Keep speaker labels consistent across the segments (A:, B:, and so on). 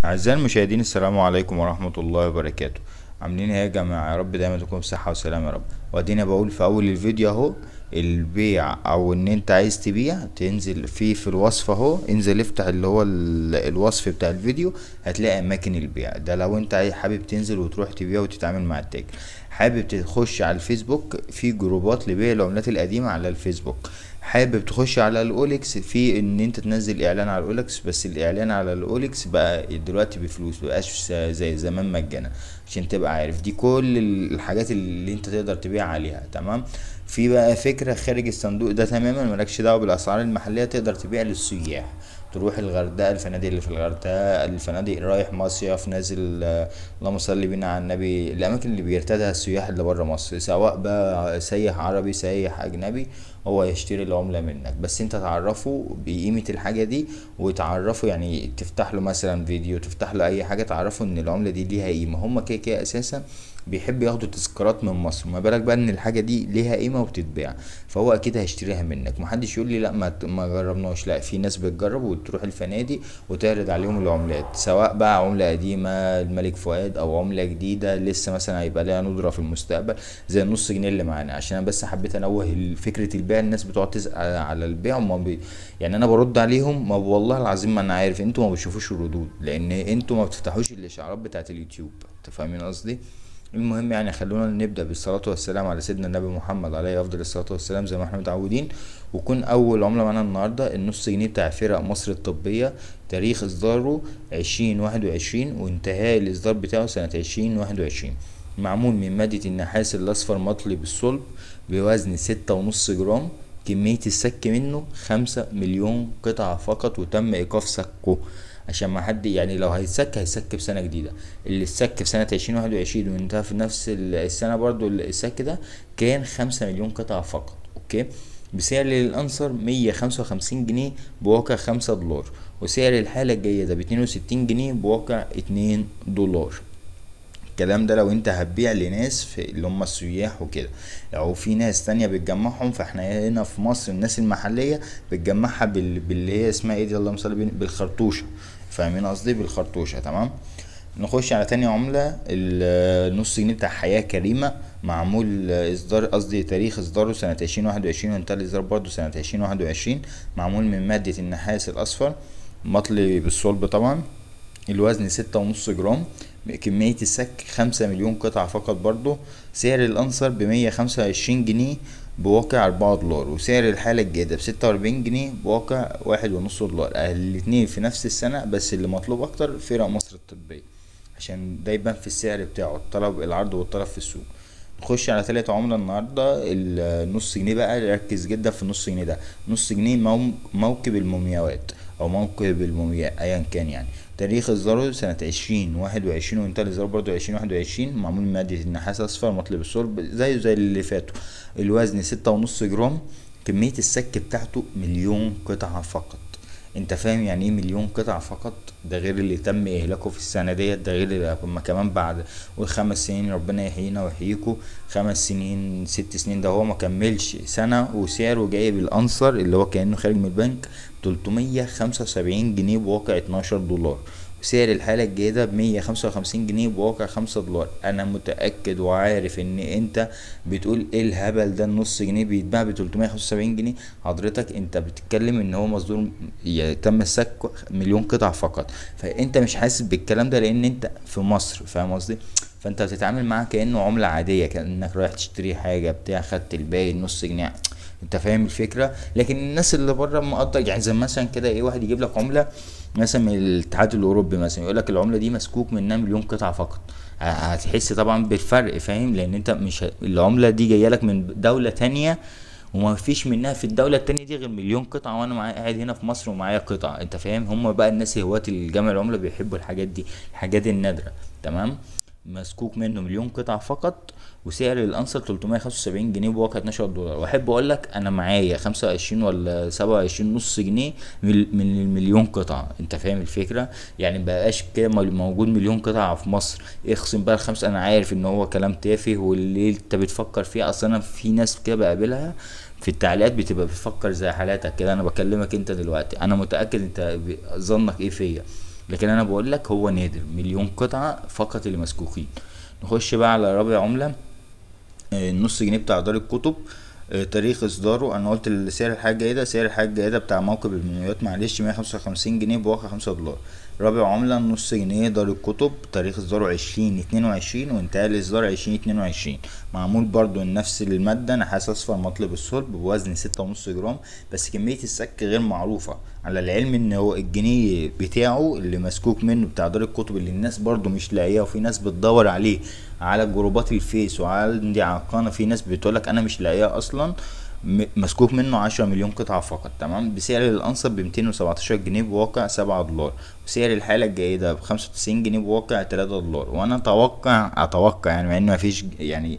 A: أعزائي المشاهدين، السلام عليكم ورحمة الله وبركاته. عاملين ايه يا جماعة؟ يا رب دايما تكونوا بصحة وسلام يا رب. وادينا بقول في أول الفيديو اهو، البيع أو إن أنت عايز تبيع تنزل في الوصف اهو، انزل افتح اللي هو الوصف بتاع الفيديو، هتلاقي أماكن البيع ده. لو أنت حابب تنزل وتروح تبيع وتتعامل مع التاجر. حابب تخش على الفيسبوك في جروبات لبيع العملات القديمة على الفيسبوك. حابب تخش على الاوليكس في ان انت تنزل اعلان على الاوليكس، بس الاعلان على الاوليكس بقى دلوقتي بفلوس، مبقاش زي زمان مجانا. عشان تبقى عارف دي كل الحاجات اللي انت تقدر تبيع عليها. تمام. في بقى فكرة خارج الصندوق ده تماما، مالكش دعوة بالاسعار المحلية، تقدر تبيع للسياح. تروح الغردقة، الفنادق اللي في الغردقة، الفنادق رايح مصيف نازل، اللهم صل بينا على النبي، الأماكن اللي بيرتادها السياح اللي برا مصر، سواء بقى سايح عربي سايح أجنبي، هو يشتري العملة منك. بس انت تعرفه بقيمة الحاجة دي، وتعرفه يعني تفتح له مثلا فيديو، تفتح له اي حاجة تعرفه ان العملة دي ليها قيمة. هما كده كده اساسا بيحب ياخدوا تذكارات من مصر، ما بالك بقى ان الحاجة دي ليها قيمة وبتتباع، فهو اكيد هيشتريها منك. محدش يقول لي لا ما جربناش، لا، في ناس بتجرب وتروح الفنادق وتعرض عليهم العملات، سواء بقى عملة قديمة الملك فؤاد او عملة جديدة لسه مثلا هيبقى ليها ندرة في المستقبل، زي النص جنيه اللي معانا. عشان انا بس حبيت انوه فكرة البيع. الناس بتقعد تسأل على البيع يعني انا برد عليهم، ما والله العظيم ما انا عارف انتوا ما بتشوفوش الردود، لان انتوا ما بتفتحوش الاشعارات بتاعت اليوتيوب. انت فاهمين قصدي؟ المهم يعني خلونا نبدأ بالصلاة والسلام على سيدنا النبي محمد عليه أفضل الصلاة والسلام زي ما احنا متعودين. وكون أول عملة معانا النهاردة النص جنيه بتاع فرق مصر الطبية، تاريخ إصداره 2021 وانتهاء الإصدار بتاعه سنة 2021. معمول من مادة النحاس الأصفر مطلي بالصلب، بوزن 6.5 جرام. كمية السك منه 5 مليون قطعة فقط، وتم إيقاف سكه عشان ما حد يعني لو هيتسك في سنة جديدة. اللي اتسك في سنة 2021 وانتهى في نفس السنة برضو السك ده كان 5 مليون قطعة فقط. اوكي. بسعر الأنصر 155 جنيه بواقع 5 دولار، وسعر الحالة الجيدة ب62 جنيه بواقع 2 دولار. الكلام ده لو انت هتبيع لناس في اللي هم السياح وكده. لو في ناس تانية بتجمعهم، فاحنا هنا في مصر الناس المحلية بتجمعها باللي هي اسمها ايه دي، اللهم صل بالخرطوشة. فاهمين قصدي؟ بالخرطوشة. تمام. نخش على تاني عملة، النص جنيه بتاع حياة كريمة. معمول اصدار، قصدي تاريخ اصداره سنة 2021 وانتهى الاصدار برضه سنة 2021. معمول من مادة النحاس الاصفر مطلي بالصلب طبعا. الوزن 6.5 جرام. كمية السك 5 مليون قطعة فقط برضو. سعر الأنصر ب125 جنيه بواقع 4 دولار، وسعر الحالة الجادة ب46 جنيه بواقع 1.5 دولار. الاتنين في نفس السنة، بس اللي مطلوب أكتر فرق مصر الطبية، عشان ده يبان في السعر بتاعه، العرض والطلب في السوق. نخش على تالت عملة النهاردة، النص جنيه بقى. ركز جدا في النص جنيه ده. نص جنيه موكب المومياوات او موكب المومياء ايا كان يعني. تاريخ اصداره سنة 2021 وانتهى الاصدار برضه 2021. معمول من مادة النحاس اصفر مطلي بالصلب زيه زي اللي فاتوا. الوزن 6.5 جرام. كمية السك بتاعته 1 مليون قطعة فقط. انت فاهم يعني ايه 1 مليون قطعة فقط؟ ده غير اللي تم اهلاكه في السنة ديت، ده غير اللي هما كمان بعد وال5 سنين ربنا يحيينا ويحييكوا. 5 سنين 6 سنين، ده هو ما كملش سنة وسعره جايب الانصر اللي هو كأنه خارج من البنك 375 جنيه بواقع 12 دولار. وسعر الحالة الجيدة ب155 جنيه بواقع 5 دولار. انا متأكد وعارف ان انت بتقول ايه الهبل ده، النص جنيه بيتباع ب375 جنيه. حضرتك انت بتتكلم ان هو مصدور تم السك 1 مليون قطعة فقط، فانت مش حاسس بالكلام ده لان انت في مصر. فاهم قصدي؟ فانت بتتعامل معاه كأنه عملة عادية، كأنك رايح تشتري حاجة بتاع، خدت الباقي النص جنيه. انت فاهم الفكرة؟ لكن الناس اللي بره مقدر يعني، زي مثلا كده ايه، واحد يجيب لك عملة مثلا من الاتحاد الاوروبي مثلا، يقول لك العملة دي مسكوك منها 1 مليون قطعة فقط. هتحس طبعا بالفرق، فاهم؟ لان انت مش العملة دي جاية لك من دولة تانية، وما فيش منها في الدولة التانية دي غير 1 مليون قطعة، وانا معايا قاعد هنا في مصر ومعايا قطعة. انت فاهم؟ هم بقى الناس هواة الجمع العملة بيحبوا الحاجات دي، الحاجات النادرة. تمام. مسكوك منه 1 مليون قطعة فقط، وسعر الانصر 375 جنيه بواقع 12 دولار. واحب اقول لك انا معايا 25 ولا 27 نص جنيه من ال1 مليون قطعة. انت فاهم الفكرة؟ يعني مبقاش كده موجود 1 مليون قطعة في مصر. اخصم بقى الخمسة. انا عارف ان هو كلام تافه، واللي انت بتفكر فيه اصلا انا في ناس كده بقابلها في التعليقات بتبقى بتفكر زي حالاتك كده. انا بكلمك انت دلوقتي، انا متأكد انت ظنك ايه فيا. لكن انا بقول لك هو نادر، مليون قطعة فقط اللي مسكوكين. نخش بقى على رابع عملة، النص جنيه بتاع دار الكتب. تاريخ اصداره، انا قلت سعر الحاجة الجيدة، سعر الحاجة الجيدة بتاع موكب المومياوات معلش 155 جنيه بواقع 5 دولار. رابع عملة النص جنيه دار الكتب، تاريخ اصداره 2022 وانتهى الاصدار 2022. معمول برضو من نفس المادة، نحاس اصفر مطلب الصلب، بوزن 6.5 جرام، بس كمية السك غير معروفة. على العلم ان هو الجنيه بتاعه اللي مسكوك منه بتاع دار الكتب، اللي الناس برضو مش لاقيه وفي ناس بتدور عليه على جروبات الفيس وعندي على القناه، في ناس بتقولك انا مش لاقيه اصلا، مسكوك منه 10 مليون قطعة فقط. تمام، بسعر الأنصب ب217 جنيه بواقع 7 دولار، وسعر الحالة الجيدة ب95 جنيه بواقع 3 دولار. وأنا أتوقع يعني، مع إن مفيش يعني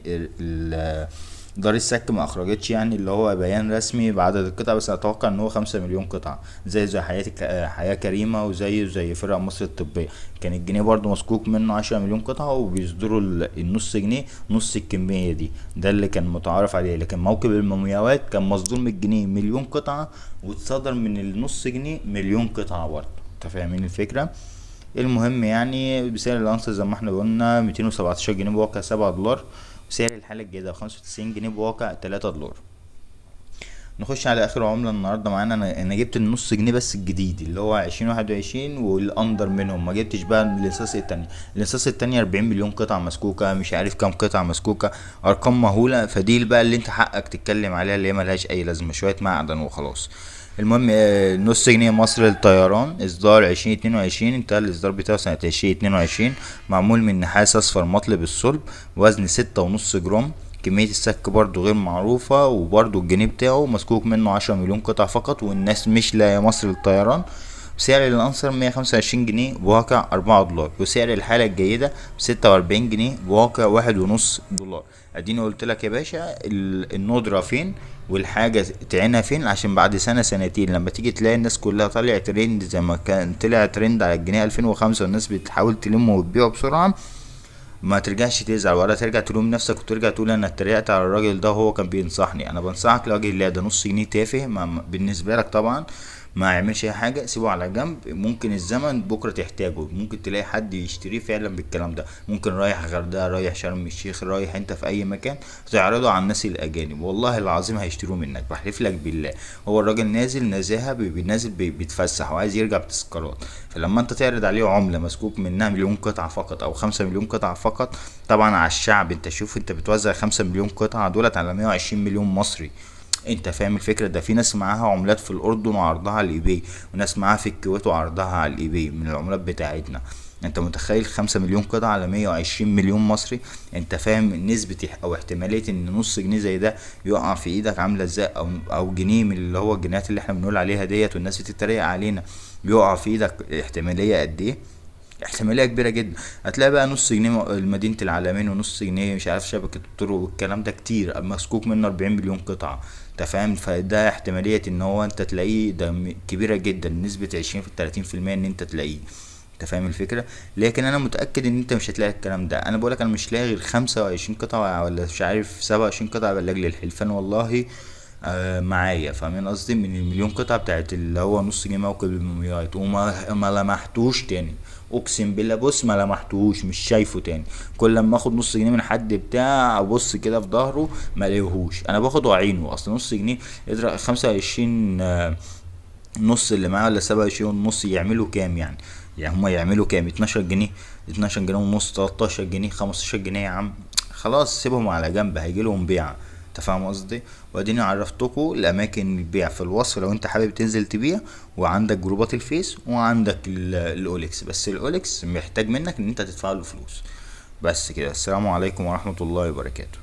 A: دار السك ما اخرجتش يعني اللي هو بيان رسمي بعدد القطع، بس اتوقع ان هو 5 مليون قطعة، زي حياة كريمة وزي فرق مصر الطبية. كان الجنيه برضو مسكوك منه 10 مليون قطعة، وبيصدروا النص جنيه نص الكمية دي، ده اللي كان متعارف عليه. لكن موكب المومياوات كان مصدور من الجنيه مليون قطعة، واتصدر من النص جنيه مليون قطعة برضو. انت فاهمين الفكرة؟ المهم يعني بسعر الأنصة زي ما احنا قلنا 217 جنيه بواقع 7 دولار، وسعر الحالة الجديدة ب95 جنيه بواقع 3 دولار. نخش على آخر عملة النهاردة معانا. أنا جبت النص جنيه بس الجديد اللي هو 2021 والأندر منهم، ما جبتش بقى الانصاص التانية. الانصاص التانية 40 مليون قطعة مسكوكة، مش عارف كام قطعة مسكوكة، أرقام مهولة. فدي بقى اللي انت حقك تتكلم عليها، اللي هي ملهاش أي لازمة، شوية معدن وخلاص. المهم نص جنيه مصر للطيران، اصدار 2022، انتهى الاصدار بتاعه سنة 2022. معمول من نحاس اصفر مطلب الصلب، وزن 6.5 جرام. كمية السك برضو غير معروفة، وبرضو الجنيه بتاعه مسكوك منه 10 مليون قطعة فقط، والناس مش لاقية مصر للطيران. سعر الأنصر 125 جنيه بواقع 4 دولار، وسعر الحالة الجيدة 46 جنيه بواقع 1.5 دولار. اديني قلت لك يا باشا الندرة فين والحاجة تعينها فين، عشان بعد سنة سنتين لما تيجي تلاقي الناس كلها طالع ترند زي ما كان طلع ترند على الجنيه 2005 والناس بتحاول تلمه وتبيعه بسرعة، ما ترجعش تزعل ولا ترجع تلوم نفسك وترجع تقول انا اتريقت على الراجل ده وهو كان بينصحني. انا بنصحك لوجه الله، ده نص جنيه تافه بالنسبه لك طبعا، ما يعملش اي حاجه، سيبه على جنب. ممكن الزمن بكره تحتاجه، ممكن تلاقي حد يشتريه فعلا بالكلام ده. ممكن رايح غردقه، رايح شرم الشيخ، رايح انت في اي مكان، تعرضه على الناس الاجانب، والله العظيم هيشتروه منك، بحلف لك بالله. هو الراجل نازل نزاهه، نازل بيتفسح وعايز يرجع بتذكارات. فلما انت تعرض عليه عمله مسكوك منها مليون قطعه فقط او 5 مليون قطعه فقط، طبعا على الشعب، انت شوف انت بتوزع 5 مليون قطعه دولت على 120 مليون مصري. انت فاهم الفكره؟ ده في ناس معاها عملات في الاردن وعرضها على الايباي، وناس معاها في الكويت وعرضها على الايباي من العملات بتاعتنا. انت متخيل 5 مليون قطعة على 120 مليون مصري؟ انت فاهم نسبة او احتمالية ان نص جنيه زي ده يقع في ايدك عاملة ازاي، او جنيه من اللي هو الجنيهات اللي احنا بنقول عليها ديت والناس بتتريق علينا، يقع في ايدك احتمالية قد ايه؟ احتماليه كبيره جدا. هتلاقي بقى نص جنيه مدينه العالمين، ونص جنيه مش عارف شبكه الطرق، والكلام ده كتير مسكوك منه 40 مليون قطعه. انت فاهم؟ فده احتماليه ان هو انت تلاقيه ده كبيره جدا، نسبه 20 في 30% ان انت تلاقيه. انت فاهم الفكره؟ لكن انا متاكد ان انت مش هتلاقي الكلام ده. انا بقولك انا مش لاقي غير 25 قطعه ولا مش عارف 27 قطعه بلاجل الحلفان والله. معايا، فاهمين قصدي؟ من المليون قطعة بتاعت اللي هو نص جنيه موكب المومياوات، وما لمحتوش تاني. اقسم بالله بص ما لمحتوش، مش شايفه تاني. كل لما اخد نص جنيه من حد بتاع ابص كده في ظهره ما الاقيهوش، انا باخد وعينه. اصل نص جنيه اضرب 25 نص اللي معاه ولا 27 ونص يعملوا كام يعني؟ يعني هما يعملوا كام؟ 12 جنيه، 12 جنيه ونص، 13 جنيه، 15 جنيه يا عم. خلاص سيبهم على جنب، هيجيلهم بيع. انت فاهم قصدي؟ واديني عرفتكوا الاماكن البيع في الوصف لو انت حابب تنزل تبيع، وعندك جروبات الفيس، وعندك الاوليكس. بس الاوليكس محتاج منك ان انت تدفع له فلوس. بس كده، السلام عليكم ورحمة الله وبركاته.